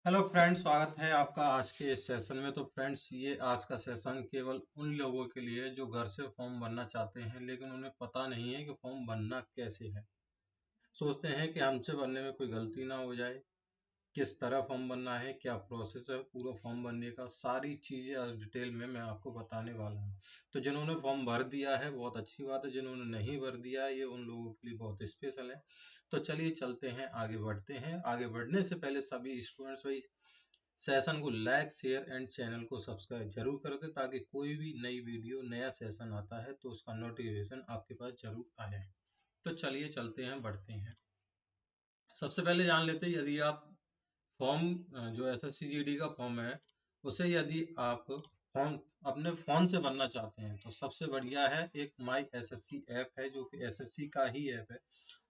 Hello friends, स्वागत है आपका आज के इस सेशन में। तो फ्रेंड्स, ये आज का सेशन केवल उन लोगों के लिए जो घर से फॉर्म भरना चाहते हैं लेकिन उन्हें पता नहीं है कि फॉर्म भरना कैसे है। सोचते हैं कि हमसे भरने में कोई गलती ना हो जाए। किस तरह फॉर्म भरना है, क्या प्रोसेस है पूरा फॉर्म भरने का, सारी चीज़ें आज डिटेल में मैं आपको बताने वाला हूँ। तो जिन्होंने फॉर्म भर दिया है बहुत अच्छी बात है, जिन्होंने नहीं भर दिया है ये उन लोगों के लिए बहुत स्पेशल है। तो चलिए चलते हैं, आगे बढ़ते हैं। आगे बढ़ने से पहले सभी स्टूडेंट्स भाई सेशन को लाइक शेयर एंड चैनल को सब्सक्राइब जरूर कर दे, ताकि कोई भी नई वीडियो नया सेशन आता है तो उसका नोटिफिकेशन आपके पास जरूर आए। तो चलिए चलते हैं, बढ़ते हैं। सबसे पहले जान लेते हैं, यदि आप फॉर्म जो SSCGD का फॉर्म है उसे यदि आप फॉर्म अपने फ़ोन से भरना चाहते हैं तो सबसे बढ़िया है, एक माई SSC ऐप है जो कि SSC का ही ऐप है।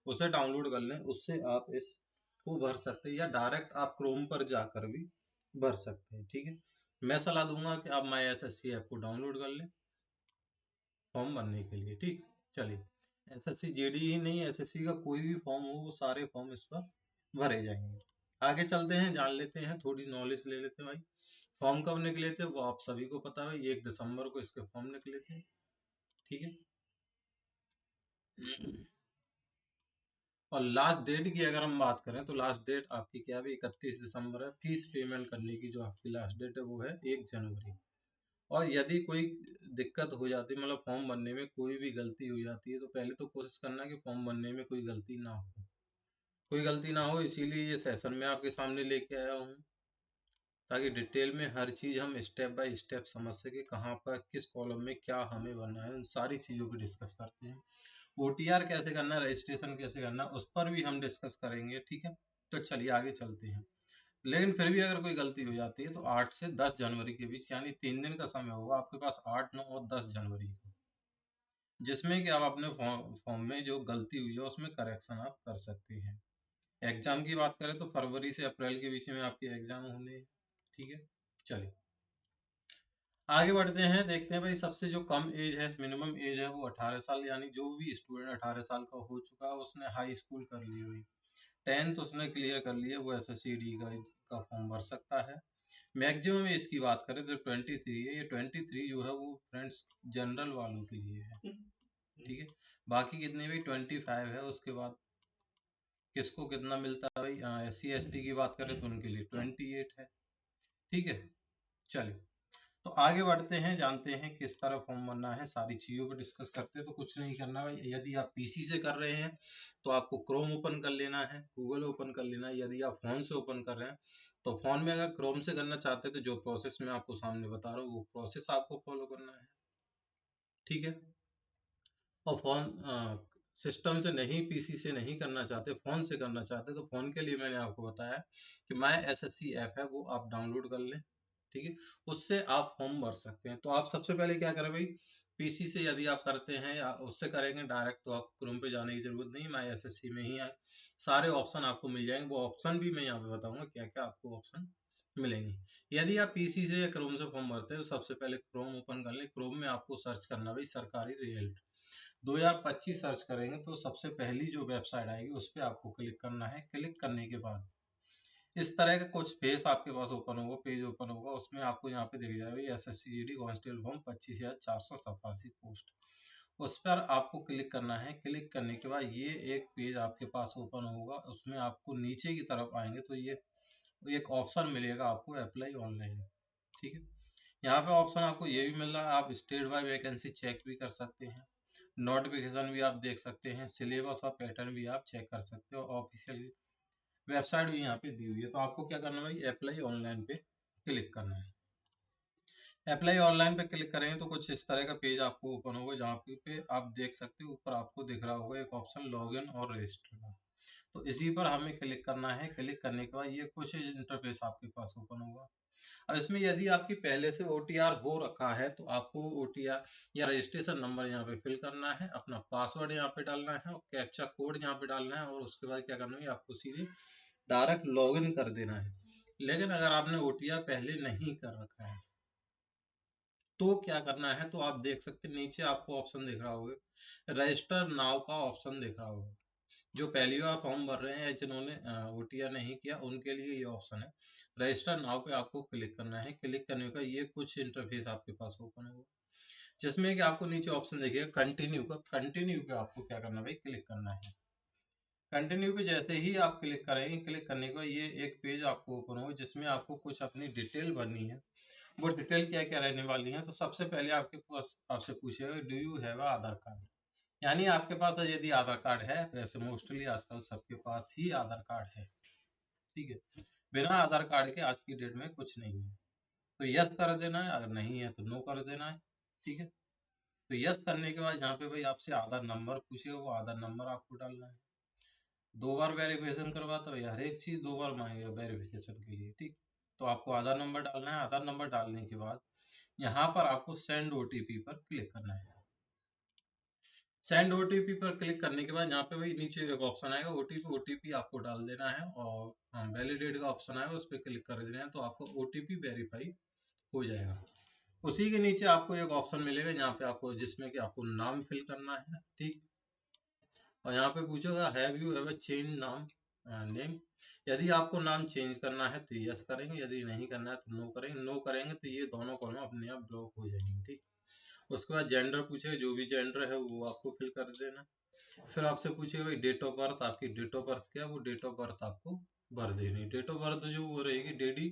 उसे डाउनलोड कर लें, उससे आप इसको भर सकते हैं या डायरेक्ट आप क्रोम पर जाकर भी भर सकते हैं। ठीक है, मैं सलाह दूंगा कि आप माई SSC ऐप को डाउनलोड कर लें फॉर्म भरने के लिए। ठीक, चलिए। SSCGD ही नहीं, SSC का कोई भी फॉर्म हो वो सारे फॉर्म इस पर भरे जाएंगे। आगे चलते हैं, जान लेते हैं, थोड़ी नॉलेज ले लेते हैं भाई। फॉर्म कब निकले थे वो आप सभी को पता है, 1 दिसंबर को इसके फॉर्म निकले थे। ठीक है, और लास्ट डेट की अगर हम बात करें तो लास्ट डेट आपकी क्या है, 31 दिसंबर है। फीस पेमेंट करने की जो आपकी लास्ट डेट है वो है 1 जनवरी। और यदि कोई दिक्कत हो जाती है, मतलब फॉर्म भरने में कोई भी गलती हो जाती है, तो पहले तो कोशिश करना कि फॉर्म भरने में कोई गलती ना हो, कोई गलती ना हो। इसीलिए ये सेशन में आपके सामने लेके आया हूँ, ताकि डिटेल में हर चीज़ हम स्टेप बाय स्टेप समझ सके, कहाँ पर किस कॉलम में क्या हमें भरना है, उन सारी चीज़ों को डिस्कस करते हैं। OTR कैसे करना है, रजिस्ट्रेशन कैसे करना है, उस पर भी हम डिस्कस करेंगे। ठीक है, तो चलिए आगे चलते हैं। लेकिन फिर भी अगर कोई गलती हो जाती है तो 8 से 10 जनवरी के बीच, यानी 3 दिन का समय होगा आपके पास, 8, 9 और 10 जनवरी को, जिसमें कि आप अपने फॉर्म फॉर्म में जो गलती हुई है उसमें करेक्शन आप कर सकते हैं। एग्जाम की बात करें तो फरवरी से अप्रैल के बीच में आपके एग्जाम होने हैं। ठीक है, चलिए आगे बढ़ते हैं, देखते हैं भाई। सबसे जो कम एज है, मिनिमम एज है वो 18 साल, यानी जो भी स्टूडेंट 18 साल का हो चुका है, उसने हाई स्कूल कर ली हुई, 10th उसने क्लियर कर लिया, वो SSCD का फॉर्म भर सकता है। मैक्सिमम एज की बात करें तो 23 है। ये 23 जो है वो फ्रेंड्स जनरल वालों के लिए है। ठीक है, बाकी कितने भी 25 है। उसके बाद किसको कितना मिलता है भाई, SC ST की बात करें तो उनके लिए 28 है। ठीक है, चलिए तो आगे बढ़ते हैं, जानते हैं किस तरह फॉर्म भरना है, सारी चीज़ों पर डिस्कस करते हैं। तो कुछ नहीं करना भाई, यदि आप PC से कर रहे हैं तो आपको क्रोम ओपन कर लेना है, गूगल ओपन कर लेना है। यदि आप फ़ोन से ओपन कर रहे हैं तो फ़ोन में अगर क्रोम से करना चाहते हैं तो जो प्रोसेस मैं आपको सामने बता रहा हूँ वो प्रोसेस आपको फॉलो करना है। ठीक है, और फ़ोन सिस्टम से नहीं, PC से नहीं करना चाहते, फ़ोन से करना चाहते, तो फ़ोन के लिए मैंने आपको बताया कि माई SSC ऐप है, वो आप डाउनलोड कर लें। ठीक है, उससे आप फॉर्म भर सकते हैं। तो आप सबसे पहले क्या करें भाई, PC से यदि आप करते हैं या उससे करेंगे डायरेक्ट, तो आप क्रोम पे जाने की जरूरत नहीं, माई SSC में ही आए, सारे ऑप्शन आपको मिल जाएंगे। वो ऑप्शन भी मैं यहाँ पे बताऊंगा क्या क्या आपको ऑप्शन मिलेंगे। यदि आप PC से या क्रोम से फॉर्म भरते हैं तो सबसे पहले क्रोम ओपन कर लें। क्रोम में आपको सर्च करना भाई सरकारी रिजल्ट 2025 सर्च करेंगे तो सबसे पहली जो वेबसाइट आएगी उस पर आपको क्लिक करना है। क्लिक करने के बाद इस तरह का कुछ पेज आपके पास ओपन होगा, पेज ओपन होगा, उसमें आपको यहाँ पे दिख जाएगा SSCGD कांस्टेबल फॉर्म 25,487 पोस्ट। उस पर आपको क्लिक करना है। क्लिक करने के बाद ये एक पेज आपके पास ओपन होगा, उसमें आपको नीचे की तरफ आएंगे तो ये एक ऑप्शन मिलेगा आपको, अप्लाई ऑनलाइन। ठीक है, यहाँ पे ऑप्शन आपको ये भी मिल रहा है, आप स्टेट बाय वैकेंसी चेक भी कर सकते हैं, नोटिफिकेशन भी आप देख सकते हैं, सिलेबस और पैटर्न भी आप चेक कर सकते हो, ऑफिशियल वेबसाइट भी यहाँ पे दी हुई है। तो आपको क्या करना है भाई, अप्लाई ऑनलाइन पे क्लिक करना है। अप्लाई ऑनलाइन पे क्लिक करेंगे तो कुछ इस तरह का पेज आपको ओपन होगा, जहाँ पे आप देख सकते हो ऊपर आपको दिख रहा होगा एक ऑप्शन लॉगिन और रजिस्टर का। तो इसी पर हमें क्लिक करना है। क्लिक करने के बाद ये कुछ इंटरफेस आपके पास ओपन होगा। अब इसमें यदि आपकी पहले से OTR हो रखा है तो आपको OTR या रजिस्ट्रेशन नंबर यहाँ पे फिल करना है, अपना पासवर्ड यहाँ पे डालना है और कैप्चा कोड यहाँ पे डालना है, और उसके बाद क्या करना है, आपको सीधे डायरेक्ट लॉगिन कर देना है। लेकिन अगर आपने OTR पहले नहीं कर रखा है तो क्या करना है, तो आप देख सकते हैं नीचे आपको ऑप्शन दिख रहा होगा, रजिस्टर नाउ का ऑप्शन दिख रहा होगा। जो पहली बार फॉर्म भर रहे हैं या जिन्होंने OTR नहीं किया उनके लिए ये ऑप्शन है। रजिस्टर नाउ पे आपको क्लिक करना है। क्लिक करने का ये कुछ इंटरफेस आपके पास ओपन होगा, जिसमें कि आपको नीचे ऑप्शन देखिएगा कंटिन्यू का। कंटिन्यू पे आपको क्या करना है भाई, क्लिक करना है। कंटिन्यू पे जैसे ही आप क्लिक करेंगे, क्लिक करने के बाद ये एक पेज आपको ओपन होगा जिसमें आपको कुछ अपनी डिटेल भरनी है। वो डिटेल क्या क्या रहने वाली है, तो सबसे पहले आपके पास आपसे पूछेगा do you have Aadhaar card, यानी आपके पास यदि आधार कार्ड है, वैसे मोस्टली आजकल सबके पास ही आधार कार्ड है, ठीक है। बिना आधार कार्ड के आज की डेट में कुछ नहीं है, तो यस कर देना है, अगर नहीं है तो नो कर देना है, ठीक है। तो यस करने के बाद यहाँ पे भाई आपसे आधार नंबर पूछेगा, वो आधार नंबर आपको डालना है। 2 बार वेरिफिकेशन करवाता है, हर एक चीज 2 बार मांगेगा वेरिफिकेशन के लिए, ठीक। तो आपको आधार नंबर डालना है। आधार नंबर डालने के बाद यहाँ पर आपको सेंड OTP पर क्लिक करना है। सेंड OTP पर क्लिक करने के बाद यहाँ पे भाई नीचे एक ऑप्शन आएगा OTP आपको डाल देना है, और वैलिडेट का ऑप्शन आएगा उस पर क्लिक कर देना है, तो आपको OTP वेरीफाई हो जाएगा। उसी के नीचे आपको एक ऑप्शन मिलेगा यहाँ पे आपको, जिसमें कि आपको नाम फिल करना है, ठीक। और यहाँ पे पूछेगा have you ever change name, यदि आपको नाम चेंज करना है तो यस करेंगे, यदि नहीं करना है तो नो करेंगे। नो करेंगे तो ये दोनों कॉलम अपने आप ब्लॉक हो जाएंगे, ठीक। उसके बाद जेंडर पूछेगा, जो भी जेंडर है वो आपको फिल कर देना। फिर आपसे पूछेगा भाई डेट ऑफ बर्थ, आपकी डेट ऑफ बर्थ क्या है, वो डेट ऑफ बर्थ आपको भर देनी। डेट ऑफ बर्थ जो वो रहेगी DD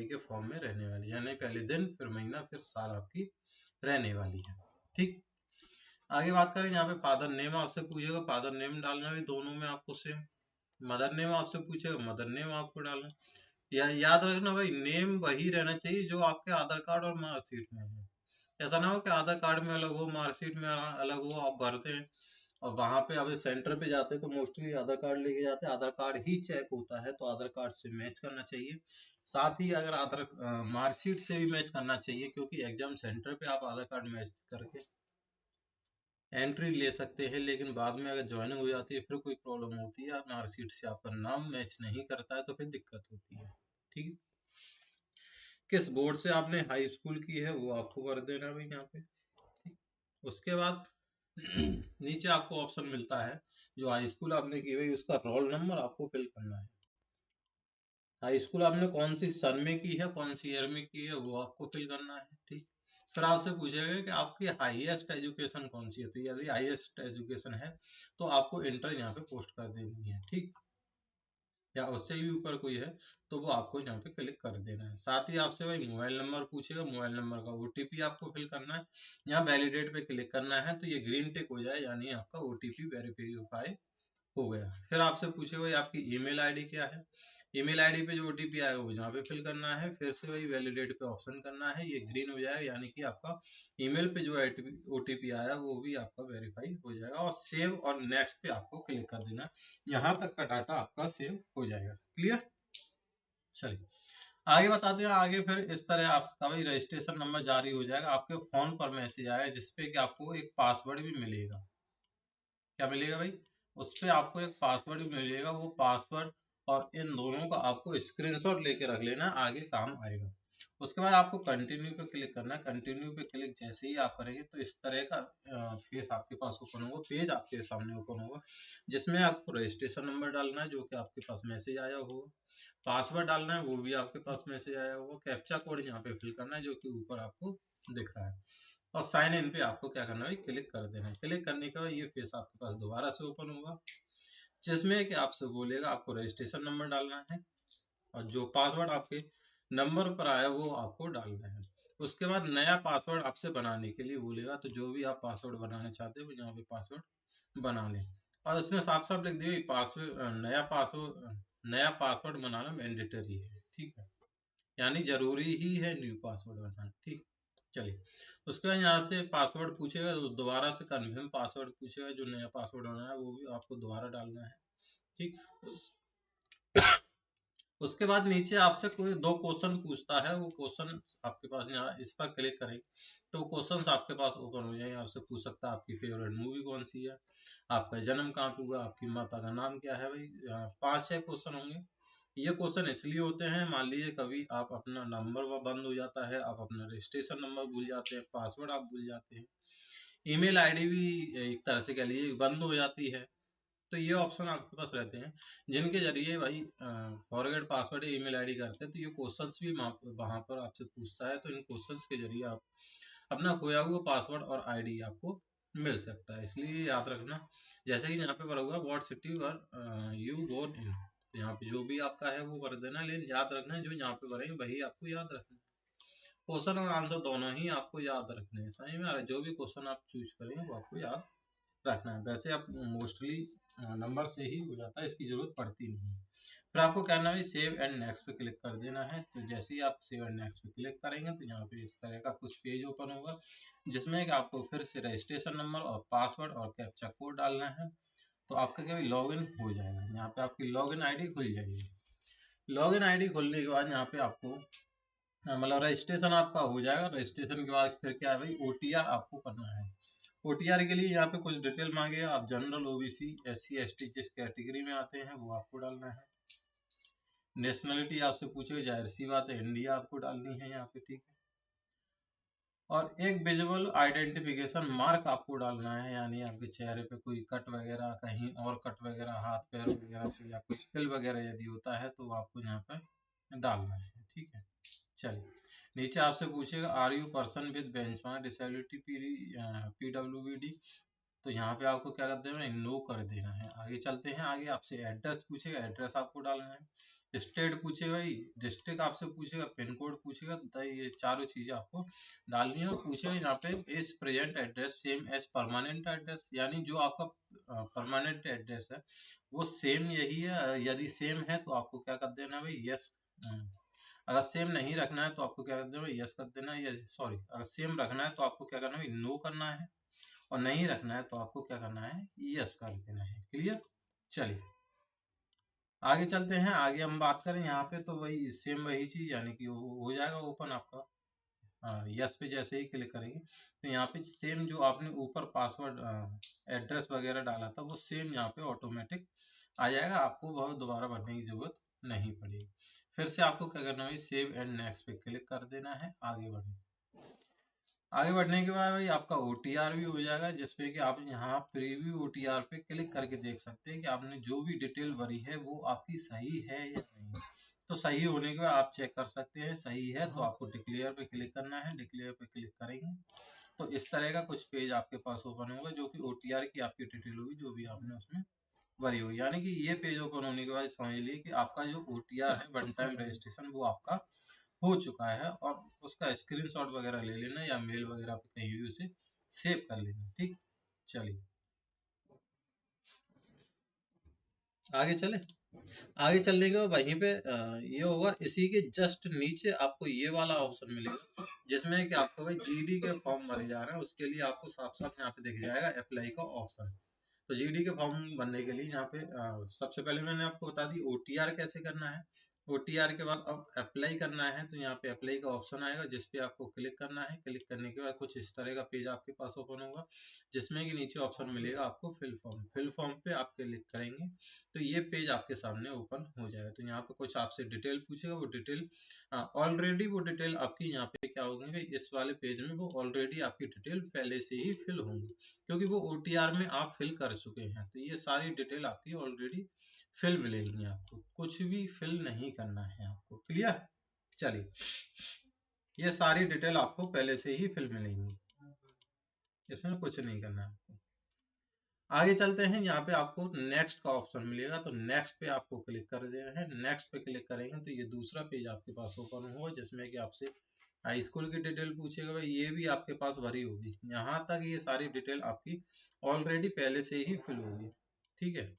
के फॉर्म में रहने वाली, यानी पहले दिन फिर महीना फिर साल आपकी रहने वाली है, ठीक। आगे बात करें, यहाँ पे फादर नेम आपसे पूछेगा, फादर नेम डालना है दोनों में आपको सेम। मदर नेम आपसे पूछेगा, मदर नेम आपको डालना है। या याद रखना भाई, नेम वही रहना चाहिए जो आपके आधार कार्ड और मार्कशीट में है। ऐसा ना हो कि आधार कार्ड में अलग हो, मार्कशीट में अलग हो, आप भरते हैं और वहां पे अभी सेंटर पे जाते हैं तो मोस्टली आधार कार्ड लेके जाते हैं, आधार कार्ड ही चेक होता है, तो आधार कार्ड से मैच करना चाहिए। साथ ही अगर आधार मार्कशीट से भी मैच करना चाहिए, क्योंकि एग्जाम सेंटर पे आप आधार कार्ड मैच करके एंट्री ले सकते हैं, लेकिन बाद में अगर ज्वाइनिंग हो जाती है फिर कोई प्रॉब्लम होती है, मार्कशीट से आपका नाम मैच नहीं करता है तो फिर दिक्कत होती है, ठीक है। किस बोर्ड से आपने हाई स्कूल की है वो आपको कर देना भाई यहाँ पे, ठीक। उसके बाद नीचे आपको ऑप्शन मिलता है, जो हाई स्कूल आपने की है उसका रोल नंबर आपको फिल करना है। हाई स्कूल आपने कौन सी सन में की है, कौन सी ईयर में की है, वो आपको फिल करना है, ठीक। फिर आपसे पूछेगा कि आपकी हाईएस्ट एजुकेशन कौन सी है, तो यदि हाईएस्ट एजुकेशन है तो आपको इंटर यहाँ पे पोस्ट कर देनी है, ठीक। या उससे भी ऊपर कोई है तो वो आपको यहाँ पे क्लिक कर देना है। साथ ही आपसे भाई मोबाइल नंबर पूछेगा, मोबाइल नंबर का OTP आपको फिल करना है। यहाँ वैलिडेट पे क्लिक करना है तो ये ग्रीन टिक हो जाए, यानी आपका OTP वेरीफाई हो गया। फिर आपसे पूछेगा भाई आपकी ईमेल आईडी क्या है, ईमेल आईडी पे जो OTP आएगा वो यहाँ पे फिल करना है। फिर से वही वैलिडेट पे ऑप्शन करना है, ये ग्रीन हो जाएगा, यानी कि आपका ईमेल पे जो OTP आया वो भी आपका वेरीफाई हो जाएगा। और सेव और नेक्स्ट पे आपको क्लिक कर देना, यहाँ तक का डाटा आपका सेव हो जाएगा। क्लियर, चलिए आगे बताते हैं। आगे फिर इस तरह आपका भाई रजिस्ट्रेशन नंबर जारी हो जाएगा, आपके फोन पर मैसेज आएगा जिसपे कि आपको एक पासवर्ड भी मिलेगा। क्या मिलेगा भाई, उस पे आपको एक पासवर्ड भी मिलेगा, वो पासवर्ड और इन दोनों का आपको स्क्रीनशॉट लेके रख लेना, आगे काम आएगा। उसके बाद आपको कंटिन्यू पे क्लिक करना है। कंटिन्यू पे क्लिक जैसे ही आप करेंगे तो इस तरह का फेस आपके पास ओपन होगा, पेज आपके सामने ओपन होगा, जिसमें आपको रजिस्ट्रेशन नंबर डालना है जो कि आपके पास मैसेज आया होगा, पासवर्ड डालना है वो भी आपके पास मैसेज आया होगा, कैप्चा कोड यहाँ पे फिल करना है जो कि ऊपर आपको दिख रहा है, और साइन इन पे आपको क्या करना है, क्लिक कर देना है। क्लिक करने के बाद ये फेस आपके पास दोबारा से ओपन होगा, जिसमें कि आपसे बोलेगा आपको रजिस्ट्रेशन नंबर डालना है, और जो पासवर्ड आपके नंबर पर आया वो आपको डालना है। उसके बाद नया पासवर्ड आपसे बनाने के लिए बोलेगा, तो जो भी आप पासवर्ड बनाना चाहते हो यहाँ पे पासवर्ड बना लें। और उसने साफ साफ लिख दिया पासवर्ड नया पासवर्ड बनाना मैंडेटरी है, ठीक है, यानी जरूरी ही है न्यू पासवर्ड बनाना, ठीक। चलिए उसके बाद यहाँ से पासवर्ड पूछेगा, तो दोबारा से कन्फर्म पासवर्ड पूछेगा, जो नया पासवर्ड बनाना है वो भी आपको दोबारा डालना है, ठीक। उसके बाद नीचे आपसे कोई 2 क्वेश्चन पूछता है, वो क्वेश्चन आपके पास यहाँ इस पर क्लिक करें तो क्वेश्चन आपके पास ओपन हो जाएंगे। आपसे पूछ सकता है आपकी फेवरेट मूवी कौन सी है, आपका जन्म कहाँ पे हुआ, आपकी माता का नाम क्या है, भाई 5-6 क्वेश्चन होंगे। ये क्वेश्चन इसलिए होते हैं, मान लीजिए कभी आप अपना नंबर बंद हो जाता है, आप अपना रजिस्ट्रेशन नंबर भूल जाते हैं, पासवर्ड आप भूल जाते हैं, ईमेल आईडी भी एक तरह से कह लीजिए बंद हो जाती है, तो ये ऑप्शन आपके पास रहते हैं जिनके जरिए भाई फॉरगेट पासवर्ड ईमेल आईडी करते हैं, तो ये क्वेश्चंस भी वहाँ पर आपसे पूछता है, तो इन क्वेश्चंस के जरिए आप अपना खोया हुआ पासवर्ड और आईडी आपको मिल सकता है। इसलिए याद रखना, जैसे कि यहाँ पे भरा हुआ what city were you born in, तो यहाँ पे जो भी आपका है वो भर देना, लेकिन याद रखना है जो यहाँ पे भरेंगे वही आपको याद रखना है। क्वेश्चन और आंसर दोनों ही आपको याद रखने हैं, समझ में आ रहा है? जो भी क्वेश्चन आप चूज करेंगे वो आपको याद रखना है। वैसे आप मोस्टली नंबर से ही हो जाता है, इसकी जरूरत पड़ती नहीं है। फिर आपको करना है सेव एंड नेक्स्ट पे क्लिक कर देना है। तो जैसे ही आप सेव एंड नेक्स्ट पे क्लिक करेंगे तो यहाँ पे इस तरह का कुछ पेज ओपन होगा, जिसमें कि आपको फिर से रजिस्ट्रेशन नंबर और पासवर्ड और कैप्चा कोड डालना है। तो आपका क्या लॉगिन हो जाएगा, यहाँ पे आपकी लॉगिन आईडी खुल जाएगी। लॉगिन आईडी खुलने के बाद यहाँ पे आपको मतलब रजिस्ट्रेशन आपका हो जाएगा। रजिस्ट्रेशन के बाद फिर क्या है भाई, ओटीआर आपको करना है। ओटीआर के लिए यहाँ पे कुछ डिटेल मांगे, आप जनरल, ओबीसी, एससी, एसटी जिस कैटेगरी में आते हैं वो आपको डालना है। नेशनलिटी आपसे पूछेगा, जाहिर सी बात है इंडिया आपको डालनी है यहाँ पे, ठीक है। और एक विजुअल आइडेंटिफिकेशन मार्क आपको डालना है, यानी आपके चेहरे पे कोई कट वगैरह, कहीं और कट वगैरह, हाथ पैर वगैरह पे या कुछ फिल वगैरह यदि होता है तो आपको यहाँ पे डालना है, ठीक है। चलिए, नीचे आपसे पूछेगा are you person with benchmark disability PWD, तो यहाँ पे आपको क्या कर देना है, नो कर देना है। आगे चलते हैं, आगे आपसे एड्रेस पूछेगा, एड्रेस आपको डालना है। स्टेट पूछेगा भाई, डिस्ट्रिक्ट आपसे पूछेगा, पिन कोड पूछेगा, तो ये चारों चीजें आपको डालनी है। और पूछेगा यहाँ पे is present address same as permanent address, यानी जो आपका परमानेंट एड्रेस है वो सेम यही है। यदि सेम है तो आपको क्या कर देना है भाई, यस। अगर सेम नहीं रखना है तो आपको क्या कर देना है, यस कर देना है। सॉरी, अगर सेम रखना है तो आपको क्या करना है, नो करना है, और नहीं रखना है तो आपको क्या करना है, यस कर देना है। क्लियर? चलिए आगे चलते हैं। आगे हम बात करें यहाँ पे तो वही सेम वही चीज, यानी कि हो जाएगा ओपन आपका। हाँ, यस पे जैसे ही क्लिक करेंगे तो यहाँ पे सेम जो आपने ऊपर पासवर्ड एड्रेस वगैरह डाला था वो सेम यहाँ पे ऑटोमेटिक आ जाएगा, आपको बहुत दोबारा भरने की जरूरत नहीं पड़ेगी। फिर से आपको क्या करना है, सेव एंड नेक्स्ट पे क्लिक कर देना है। आगे बढ़े, आगे बढ़ने के बाद भाई आपका ओटीआर भी हो जाएगा, जिसपे कि आप यहाँ प्रीव्यू ओटीआर पे क्लिक करके देख सकते हैं कि आपने जो भी डिटेल भरी है वो आपकी सही है या नहीं। तो सही होने के बाद आप चेक कर सकते हैं, सही है तो आपको डिक्लेयर पे क्लिक करना है। डिक्लेयर पे क्लिक करेंगे तो इस तरह का कुछ पेज आपके पास ओपन होगा, जो कि ओटीआर की आपकी डिटेल होगी जो भी आपने उसमें भरी हुई। यानी कि ये पेज ओपन होने के बाद समझ लीजिए कि आपका जो ओटीआर है, वन टाइम रजिस्ट्रेशन, वो आपका हो चुका है। और उसका स्क्रीनशॉट वगैरह ले लेना या मेल वगैरह पे कहीं भी उसे सेव कर लेना, ठीक। चलिए आगे चले। आगे चलने के बाद वहीं पे ये होगा, इसी के जस्ट नीचे आपको ये वाला ऑप्शन मिलेगा, जिसमें कि आपको भाई जीडी के फॉर्म भरे जा रहे हैं, उसके लिए आपको साफ साफ यहाँ पे दिख जाएगा अप्लाई का ऑप्शन। तो जीडी के फॉर्म भरने के लिए यहाँ पे सबसे पहले मैंने आपको बता दी ओटीआर कैसे करना है। ओटीआर के बाद अब अप्लाई करना है, तो यहाँ पे अप्लाई का ऑप्शन आएगा जिस पे आपको क्लिक करना है। क्लिक करने के बाद कुछ इस तरह का पेज आपके पास ओपन होगा, जिसमें कि नीचे ऑप्शन मिलेगा आपको फिल फॉर्म। फिल फॉर्म पे आप क्लिक करेंगे तो ये पेज आपके सामने ओपन हो जाएगा। तो यहाँ पे कुछ आपसे डिटेल पूछेगा, वो डिटेल ऑलरेडी वो डिटेल आपकी यहाँ पे क्या होगी, इस वाले पेज में वो ऑलरेडी आपकी डिटेल पहले से ही फिल होंगी, क्योंकि वो ओटीआर में आप फिल कर चुके हैं। तो ये सारी डिटेल आपकी ऑलरेडी फिल मिलेगी, आपको कुछ भी फिल नहीं करना है आपको। क्लियर? चलिए, ये सारी डिटेल आपको पहले से ही फिल मिलेंगी, इसमें कुछ नहीं करना है आपको। आगे चलते हैं, यहाँ पे आपको नेक्स्ट का ऑप्शन मिलेगा, तो नेक्स्ट पे आपको क्लिक कर देना है। नेक्स्ट पे क्लिक करेंगे तो ये दूसरा पेज आपके पास ओपन होगा, जिसमें कि आपसे हाई स्कूल की डिटेल पूछेगा, भाई ये भी आपके पास भरी होगी। यहाँ तक ये सारी डिटेल आपकी ऑलरेडी पहले से ही फिल होगी, ठीक है।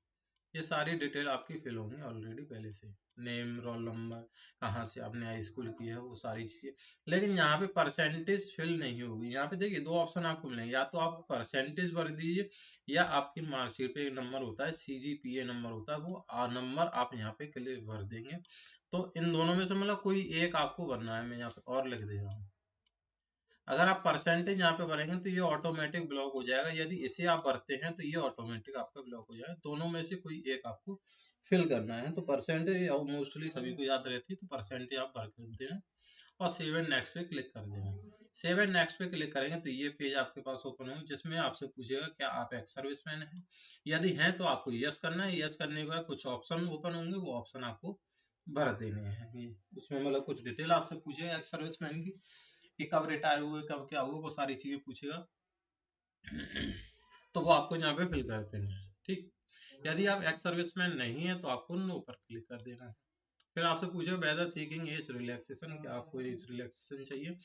ये सारी डिटेल आपकी फिल होंगी ऑलरेडी पहले से, नेम, रोल नंबर, कहाँ से आपने हाई स्कूल किया है, वो सारी चीजें। लेकिन यहाँ पे परसेंटेज फिल नहीं होगी। यहाँ पे देखिए दो ऑप्शन आपको मिलेंगे, या तो आप परसेंटेज भर दीजिए, या आपकी मार्कशीट पे एक नंबर होता है, सीजीपीए नंबर होता है, वो नंबर आप यहाँ पे क्लिक भर देंगे। तो इन दोनों में से मतलब कोई एक आपको भरना है। मैं यहाँ पे और लिख दे रहा हूँ, अगर आप परसेंटेज यहाँ पे भरेंगे तो ये ऑटोमेटिक ब्लॉक हो जाएगा, यदि इसे आप भरते हैं तो ये ऑटोमेटिक आपका ब्लॉक हो जाएगा। दोनों में से कोई एक आपको फिल करना है। तो परसेंटेज मोस्टली सभी को याद रहती है, तो परसेंटेज आप भर कर दें। और सेव एंड नेक्स्ट पे क्लिक कर देना। सेव एंड नेक्स्ट पे क्लिक करेंगे तो ये पेज आपके पास ओपन होगा, जिसमें आपसे पूछेगा क्या आप एक्स सर्विसमैन हैं। यदि हैं तो आपको यस करना है। यस करने के बाद कुछ ऑप्शन ओपन होंगे, वो ऑप्शन आपको भर देने हैं। उसमें मतलब कुछ डिटेल आपसे पूछेगा एक्स सर्विसमैन की, कि कब रिटायर हुए, कब क्या हुआ, वो सारी चीजें पूछेगा। तो वो आपको यहाँ पे फिल कर देना है। ठीक, यदि आप एक्स सर्विसमैन नहीं है तो आपको नो पर क्लिक कर देना है। फिर आपसे पूछेगा वेदर सीकिंग एज रिलैक्सेशन, क्या आपको एज रिलैक्सेशन चाहिए।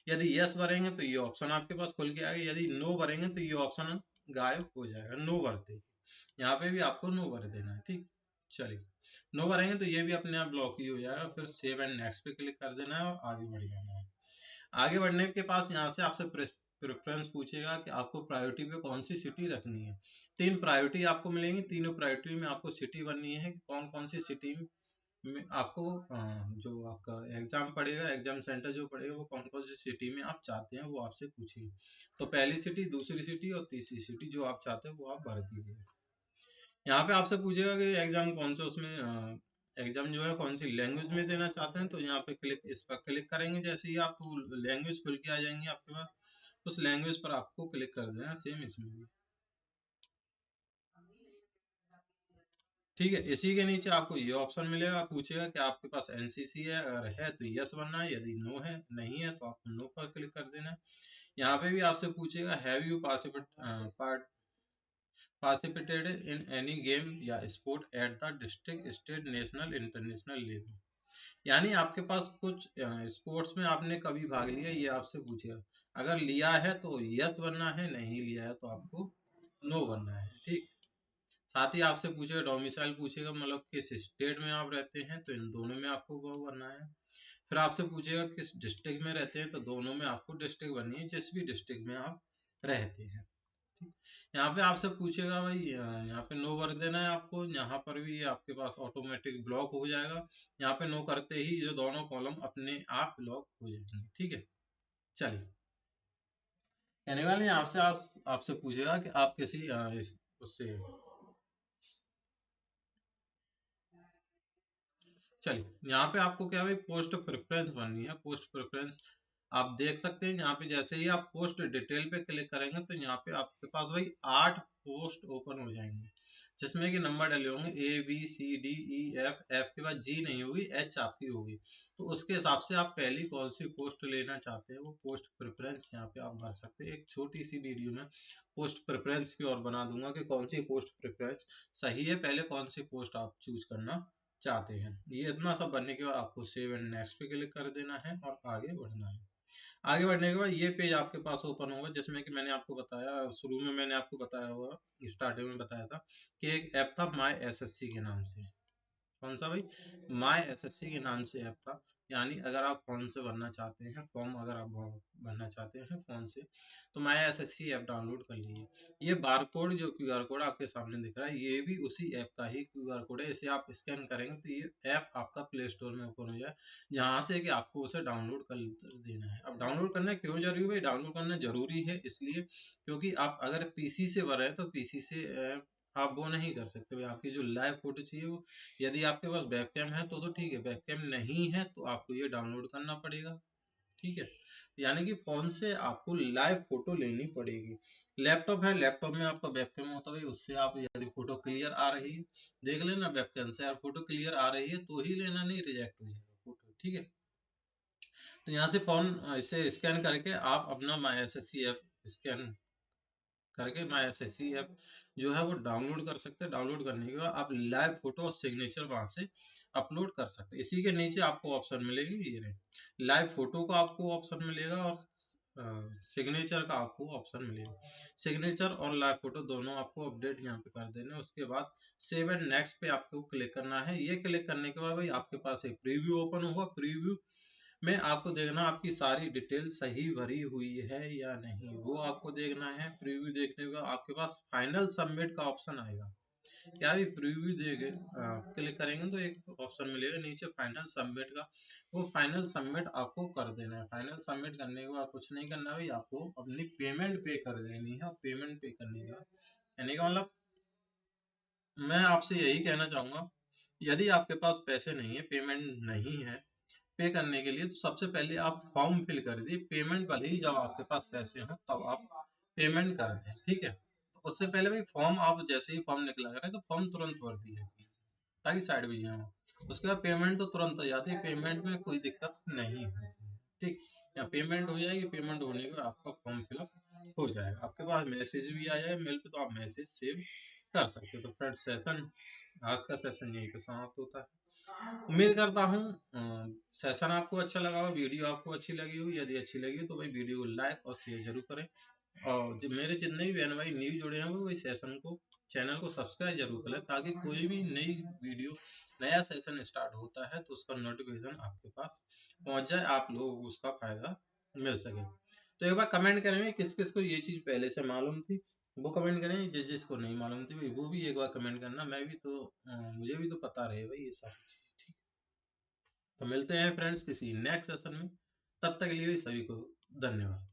यदि यस भरेंगे तो ये ऑप्शन आपके पास खुल के आएगा, यदि नो भरेंगे तो ये ऑप्शन गायब हो जाएगा। नो भरते यहाँ पे भी आपको नो भर देना है। ठीक, चलिए नो भरेंगे तो ये भी अपने आप ब्लॉक ही हो जाएगा। फिर सेव एंड नेक्स्ट पे क्लिक कर देना है और आगे बढ़ जाना है। आगे बढ़ने के पास यहाँ से आपसे प्रेफरेंस पूछेगा कि आपको प्रायोरिटी पे कौन सी सिटी रखनी है। 3 प्रायोरिटी आपको मिलेंगी, तीनों प्रायोरिटी में आपको सिटी बननी है कि कौन कौन सी सिटी में आपको जो आपका एग्जाम पड़ेगा, एग्जाम सेंटर जो पड़ेगा, वो कौन कौन सी सिटी में आप चाहते हैं वो आपसे पूछिए। तो पहली सिटी, दूसरी सिटी और तीसरी सिटी जो आप चाहते हैं वो आप भर दीजिए। यहाँ पे आपसे पूछेगा कि एग्जाम कौन सा, उसमें एग्जाम जो है कौन सी लैंग्वेज में देना चाहते हैं। तो यहाँ पे क्लिक, इस पर क्लिक करेंगे जैसे ही आप, तो लैंग्वेज खुल के आ जाएंगी आपके पास। उस लैंग्वेज पर आपको क्लिक कर देना, सेम इसमें भी। ठीक है, इसी के नीचे आपको ये ऑप्शन मिलेगा, पूछेगा कि आपके पास एनसीसी है, अगर है तो यस बनना है, यदि नो है, नहीं है तो आपको नो पर क्लिक कर देना है। यहाँ पे भी आपसे पूछेगा have you participated in any game या sport at the district, state, national, international level. यानी आपके पास कुछ स्पोर्ट्स में आपने कभी भाग लिया, ये आपसे पूछेगा। अगर लिया है तो यस बनना है, नहीं लिया है तो आपको नो बनना है। ठीक, साथ ही आपसे पूछेगा डोमिसाइल, पूछेगा मतलब किस स्टेट में आप रहते हैं, तो इन दोनों में आपको वो भरना है। फिर आपसे पूछेगा किस डिस्ट्रिक्ट में रहते हैं, तो दोनों में आपको डिस्ट्रिक्ट बननी है, जिस भी डिस्ट्रिक्ट में आप रहते हैं। यहाँ पे आपसे पूछेगा भाई, यहाँ पे नो कर देना है आपको। यहाँ पर भी ये आपके पास ऑटोमेटिक ब्लॉक हो जाएगा। यहाँ पे नो करते ही ये दोनों कॉलम अपने आप ब्लॉक हो जाएंगे। ठीक है, चलिए कहने वाले आपसे आपसे पूछेगा कि आप किसी उससे, चलिए यहाँ पे आपको क्या है, पोस्ट प्रेफरेंस बननी है। पोस्ट प्रेफरेंस आप देख सकते हैं यहाँ पे, जैसे ही आप पोस्ट डिटेल पे क्लिक करेंगे तो यहाँ पे आपके पास भाई 8 पोस्ट ओपन हो जाएंगे, जिसमें कि नंबर डले होंगे ABCDEF। एफ के बाद जी नहीं होगी, एच आपकी होगी। तो उसके हिसाब से आप पहली कौन सी पोस्ट लेना चाहते हैं वो पोस्ट प्रेफरेंस यहाँ पे आप भर सकते हैं। एक छोटी सी वीडियो में पोस्ट प्रेफरेंस की और बना दूंगा कि कौन सी पोस्ट प्रेफरेंस सही है, पहले कौन सी पोस्ट आप चूज करना चाहते हैं। ये इतना सब बनने के बाद आपको सेव एंड नेक्स्ट पे क्लिक कर देना है और आगे बढ़ना है। आगे बढ़ने के बाद ये पेज आपके पास ओपन होगा, जिसमें कि मैंने आपको बताया शुरू में, मैंने आपको बताया हुआ स्टार्टिंग में बताया था कि एक ऐप था माई एसएससी के नाम से। कौन सा भाई? माई एसएससी के नाम से ऐप था। यानी अगर आप फोन से भरना चाहते हैं फॉर्म, अगर आप भरना चाहते हैं फोन से, तो माई एसएससी ऐप डाउनलोड कर लीजिए। ये बारकोड, जो क्यूआर कोड आपके सामने दिख रहा है, ये भी उसी ऐप का ही क्यूआर कोड है। इसे आप स्कैन करेंगे तो ये ऐप आपका प्ले स्टोर में ओपन हो जाए, जहाँ से कि आपको उसे डाउनलोड कर देना है। अब डाउनलोड करना क्यों जरूरी है भाई? डाउनलोड करना जरूरी है इसलिए क्योंकि आप अगर पीसी से भर रहे हैं तो पीसी से आप वो नहीं कर सकते भाई। आपकी जो लाइव फोटो चाहिए वो, यदि आपके पास वेबकैम है तो ठीक है, वेबकैम नहीं है तो आपको ये डाउनलोड करना पड़ेगा। ठीक है, यानी कि फोन से आपको लाइव फोटो लेनी पड़ेगी। लैपटॉप है, लैपटॉप में आपका वेबकैम होता है, उससे आप यदि फोटो क्लियर आ रही है, देख लेना वेबकैम से यार फोटो क्लियर आ रही है तो ही लेना, नहीं रिजेक्ट हो जाएगा फोटो। ठीक है, तो यहाँ से फोन इसे स्कैन करके आप अपना माई एसएससी ऐप स्कैन करके माई एसएससी ऐप जो है वो डाउनलोड कर सकते हैं। डाउनलोड करने के बाद आप लाइव फोटो और सिग्नेचर वहां से अपलोड कर सकते हैं। इसी के नीचे आपको ऑप्शन मिलेगी, ये रहे लाइव फोटो का आपको ऑप्शन मिलेगा और सिग्नेचर का आपको ऑप्शन मिलेगा। सिग्नेचर और लाइव फोटो दोनों आपको अपडेट यहाँ पे कर देने। उसके बाद सेव एंड नेक्स्ट पे आपको क्लिक करना है। ये क्लिक करने के बाद भाई आपके पास एक प्रीव्यू ओपन होगा। प्रीव्यू में आपको देखना आपकी सारी डिटेल सही भरी हुई है या नहीं, वो आपको देखना है। प्रीव्यू देखने का आपके पास फाइनल सबमिट का ऑप्शन आएगा। क्या भी प्रीव्यू देंगे, क्लिक करेंगे तो एक ऑप्शन मिलेगा नीचे फाइनल सबमिट का, वो फाइनल सबमिट आपको कर देना है। फाइनल सबमिट करने के बाद कुछ नहीं करना भाई, आपको अपनी पेमेंट पे कर देनी है। पेमेंट पे करने का कहने का मतलब, मैं आपसे यही कहना चाहूंगा, यदि आपके पास पैसे नहीं है, पेमेंट नहीं है, पे करने के लिए तो सबसे पहले आप फॉर्म फिल कर दिए, पेमेंट भले ही जब आपके पास पैसे हों तब आप पेमेंट कर दें, ठीक है। तो उससे पहले भाई फॉर्म आप जैसे ही फॉर्म निकला करें तो फॉर्म तुरंत भर दिए ताकि साइड में जाए। उसके बाद पेमेंट तो तुरंत हो जाती है, पेमेंट में कोई दिक्कत नहीं होती है, ठीक। या पेमेंट हो जाएगी, पेमेंट होने के बाद आपका फॉर्म फिलअप हो जाएगा, आपके पास मैसेज भी आ जाएगा मेल पे, तो आप मैसेज सेव कर सकते हो। तो फ्रेंड्स सेशन, आज का सेशन यहीं पे समाप्त होता है। उम्मीद करता हूँ सेशन आपको अच्छा लगा हो, वीडियो आपको अच्छी लगी हो। यदि अच्छी लगी तो भाई वीडियो को लाइक और शेयर जरूर करें, और जो मेरे जितने भी बहन भाई न्यू जुड़े हैं वो इस सेशन को, चैनल को सब्सक्राइब जरूर करें, ताकि कोई भी नई वीडियो, नया सेशन स्टार्ट होता है तो उसका नोटिफिकेशन आपके पास पहुंच जाए, आप लोगों को उसका फायदा मिल सके। तो एक बार कमेंट करेंगे किस किस को ये चीज पहले से मालूम थी, वो कमेंट करें, जिस जिसको नहीं मालूम थी भाई वो भी एक बार कमेंट करना, मैं भी तो मुझे भी तो पता रहे भाई ये सारी चीज, ठीक। तो मिलते हैं फ्रेंड्स किसी नेक्स्ट सेशन में, तब तक के लिए सभी को धन्यवाद।